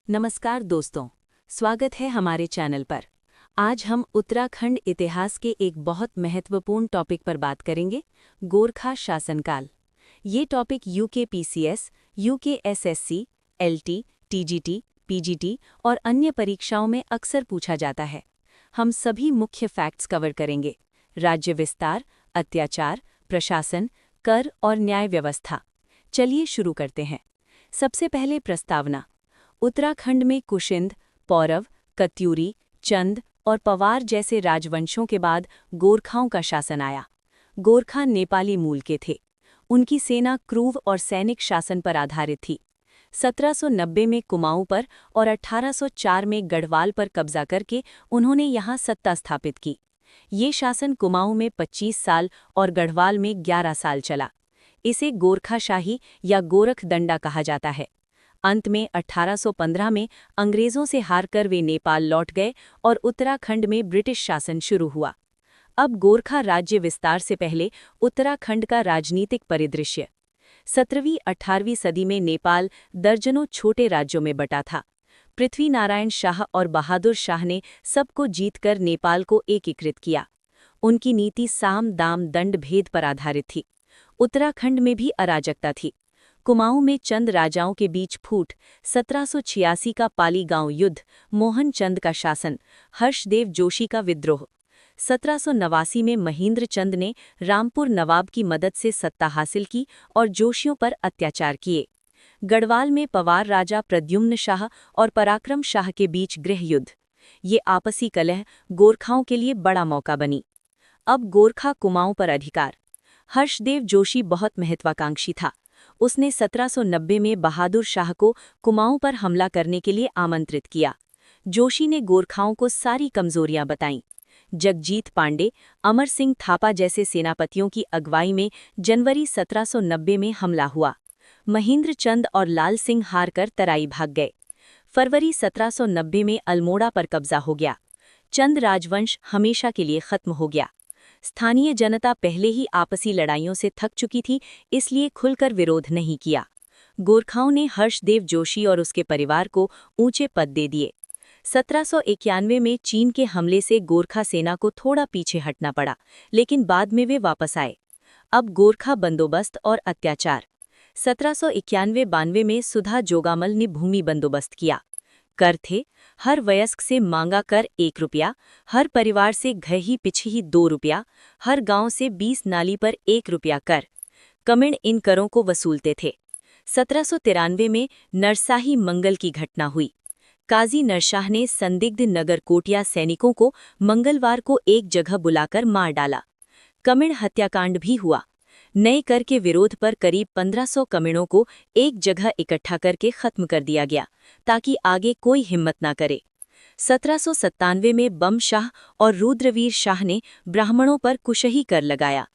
नमस्कार दोस्तों, स्वागत है हमारे चैनल पर। आज हम उत्तराखंड इतिहास के एक बहुत महत्वपूर्ण टॉपिक पर बात करेंगे, गोरखा शासनकाल। ये topic UKPCS, UKSSC, LT, TGT, PGT और अन्य परीक्षाओं में अक्सर पूछा जाता है। हम सभी मुख्य फैक्ट्स कवर करेंगे: राज्य विस्तार, अत्याचार, प्रशासन, कर और न्याय व्यवस्था। चलिए शुरू करते हैं। सबसे पहले प्रस्तावना। उत्तराखंड में कुशिंद, पौरव, कत्यूरी, चंद और पवार जैसे राजवंशों के बाद गोरखाओं का शासन आया। गोरखा नेपाली मूल के थे। उनकी सेना क्रूव और सैनिक शासन पर आधारित थी। 1790 में कुमाऊं पर और 1804 में गढ़वाल पर कब्जा करके उन्होंने यहाँ सत्ता स्थापित की। ये शासन कुमाऊं में 25 साल और गढ़वाल में 11 साल चला। इसे गोरखाशाही या गोरखदंडा कहा जाता है। अंत में 1815 में अंग्रेजों से हारकर वे नेपाल लौट गए और उत्तराखंड में ब्रिटिश शासन शुरू हुआ। अब गोरखा राज्य विस्तार से पहले उत्तराखंड का राजनीतिक परिदृश्य। 17वीं-18वीं सदी में नेपाल दर्जनों छोटे राज्यों में बटा था। पृथ्वीनारायण शाह और बहादुर शाह ने सबको जीतकर नेपाल को एकीकृत किया। उनकी नीति साम दाम दंड भेद पर आधारित थी। उत्तराखंड में भी अराजकता थी। कुमाऊं में चंद राजाओं के बीच फूट, 1786 का पाली गांव युद्ध, मोहन चंद का शासन, हर्षदेव जोशी का विद्रोह। 1789 में महेंद्र चंद ने रामपुर नवाब की मदद से सत्ता हासिल की और जोशियों पर अत्याचार किए। गढ़वाल में पवार राजा प्रद्युम्न शाह और पराक्रम शाह के बीच गृह युद्ध। ये आपसी कलह गोरखाओं के लिए बड़ा मौका बनी। अब गोरखा कुमाऊं पर अधिकार। हर्षदेव जोशी बहुत महत्वाकांक्षी था। उसने 1790 में बहादुर शाह को कुमाऊं पर हमला करने के लिए आमंत्रित किया। जोशी ने गोरखाओं को सारी कमजोरियां बताईं। जगजीत पांडे, अमर सिंह थापा जैसे सेनापतियों की अगुवाई में जनवरी 1790 में हमला हुआ। महेंद्र चंद और लाल सिंह हारकर तराई भाग गए। फरवरी 1790 में अल्मोड़ा पर कब्जा हो गया। चंद राजवंश हमेशा के लिए खत्म हो गया। स्थानीय जनता पहले ही आपसी लड़ाइयों से थक चुकी थी, इसलिए खुलकर विरोध नहीं किया। गोरखाओं ने हर्षदेव जोशी और उसके परिवार को ऊंचे पद दे दिए। 1791 में चीन के हमले से गोरखा सेना को थोड़ा पीछे हटना पड़ा, लेकिन बाद में वे वापस आए। अब गोरखा बंदोबस्त और अत्याचार। 1791-92 में सुधा जोगामल ने भूमि बंदोबस्त किया। कर थे: हर वयस्क से मांगा कर 1 रुपया, हर परिवार से घही पिछही 2 रुपया, हर गांव से 20 नाली पर 1 रुपया कर। कमिण इन करों को वसूलते थे। 1793 में नरसाही मंगल की घटना हुई। काजी नरशाह ने संदिग्ध नगर कोटिया सैनिकों को मंगलवार को एक जगह बुलाकर मार डाला। कमिण हत्याकांड भी हुआ। नए कर के विरोध पर करीब 1500 कमिणों को एक जगह इकट्ठा करके खत्म कर दिया गया, ताकि आगे कोई हिम्मत ना करे। 1797 में बम शाह और रुद्रवीर शाह ने ब्राह्मणों पर कुशही कर लगाया,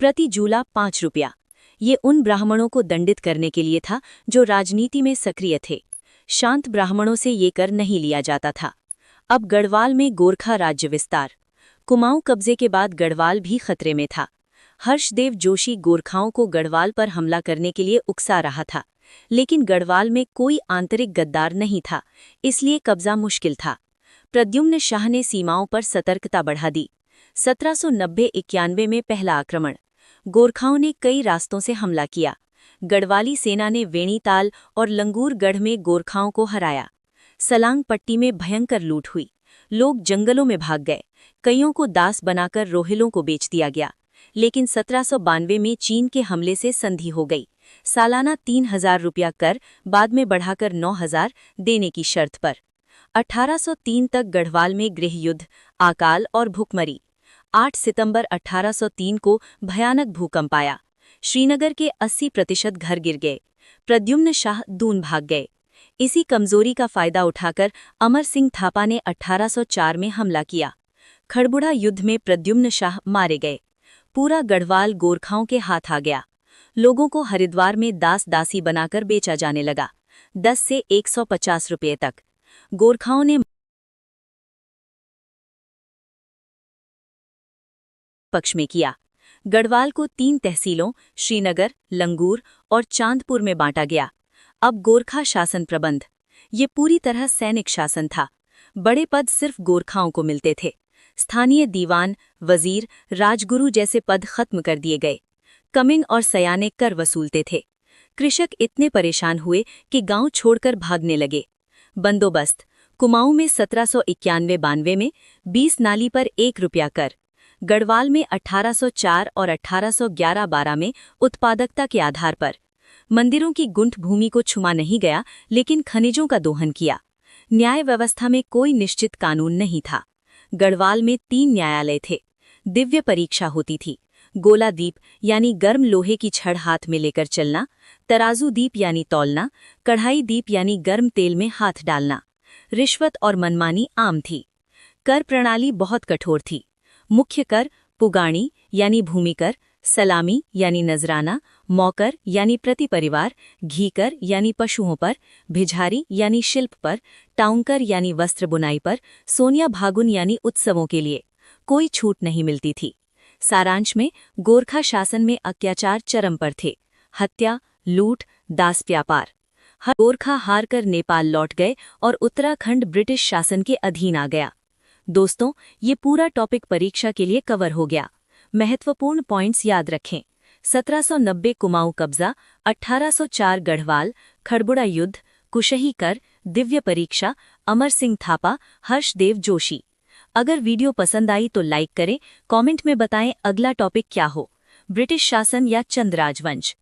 प्रति जूला 5 रुपया। ये उन ब्राह्मणों को दंडित करने के लिए था जो राजनीति में सक्रिय थे। शांत ब्राह्मणों से ये कर नहीं लिया जाता था। अब गढ़वाल में गोरखा राज्य विस्तार। कुमाऊं कब्जे के बाद गढ़वाल भी खतरे में था। हर्षदेव जोशी गोरखाओं को गढ़वाल पर हमला करने के लिए उकसा रहा था, लेकिन गढ़वाल में कोई आंतरिक गद्दार नहीं था, इसलिए कब्जा मुश्किल था। प्रद्युम्न शाह ने सीमाओं पर सतर्कता बढ़ा दी। 1790-91 में पहला आक्रमण। गोरखाओं ने कई रास्तों से हमला किया। गढ़वाली सेना ने वेणीताल और लंगूरगढ़ में गोरखाओं को हराया। सलांग पट्टी में भयंकर लूट हुई। लोग जंगलों में भाग गए। कईयों को दास बनाकर रोहिलों को बेच दिया गया। लेकिन 1792 में चीन के हमले से संधि हो गई। सालाना 3000 रुपया कर बाद में बढ़ाकर 9000 देने की शर्त पर। 1803 तक गढ़वाल में गृह युद्ध, अकाल और भूखमरी। 8 सितंबर 1803 को भयानक भूकंप आया। श्रीनगर के 80% घर गिर गए। प्रद्युम्न शाह दून भाग गए। इसी कमजोरी का फायदा उठाकर अमर सिंह थापा ने 1804 में हमला किया। खड़बुड़ा युद्ध में प्रद्युम्न शाह मारे गए। पूरा गढ़वाल गोरखाओं के हाथ आ गया। लोगों को हरिद्वार में दास दासी बनाकर बेचा जाने लगा, 10 से 150 रुपये तक। गोरखाओं ने पक्ष में किया। गढ़वाल को 3 तहसीलों श्रीनगर, लंगूर और चांदपुर में बांटा गया। अब गोरखा शासन प्रबंध। ये पूरी तरह सैनिक शासन था। बड़े पद सिर्फ गोरखाओं को मिलते थे। स्थानीय दीवान, वजीर, राजगुरु जैसे पद खत्म कर दिए गए। कमिंग और सयाने कर वसूलते थे। कृषक इतने परेशान हुए कि गांव छोड़कर भागने लगे। बंदोबस्त: कुमाऊं में 1791-92 में 20 नाली पर 1 रुपया कर। गढ़वाल में 1804 और 1811-12 में उत्पादकता के आधार पर। मंदिरों की गुंठ भूमि को छुमा नहीं गया, लेकिन खनिजों का दोहन किया। न्याय व्यवस्था में कोई निश्चित कानून नहीं था। गढ़वाल में 3 न्यायालय थे। दिव्य परीक्षा होती थी। गोला दीप यानी गर्म लोहे की छड़ हाथ में लेकर चलना, तराजू दीप यानी तौलना, कढ़ाई दीप यानी गर्म तेल में हाथ डालना। रिश्वत और मनमानी आम थी। कर प्रणाली बहुत कठोर थी। मुख्य कर पुगाणी यानी भूमिकर, सलामी यानी नजराना, मौकर यानी प्रति परिवार, घीकर यानी पशुओं पर, भिझारी यानी शिल्प पर, टाउंकर यानी वस्त्र बुनाई पर, सोनिया भागुन यानी उत्सवों के लिए। कोई छूट नहीं मिलती थी। सारांश में गोरखा शासन में अत्याचार चरम पर थे। हत्या, लूट, दास व्यापार। हर गोरखा हारकर नेपाल लौट गए और उत्तराखंड ब्रिटिश शासन के अधीन आ गया। दोस्तों, ये पूरा टॉपिक परीक्षा के लिए कवर हो गया। महत्वपूर्ण पॉइंट्स याद रखें। 1790 कुमाऊं कब्जा, 1804 गढ़वाल, खड़बुड़ा युद्ध, कुशही कर, दिव्य परीक्षा, अमर सिंह थापा, हर्षदेव जोशी। अगर वीडियो पसंद आई तो लाइक करें, कमेंट में बताएं अगला टॉपिक क्या हो, ब्रिटिश शासन या चंद राजवंश।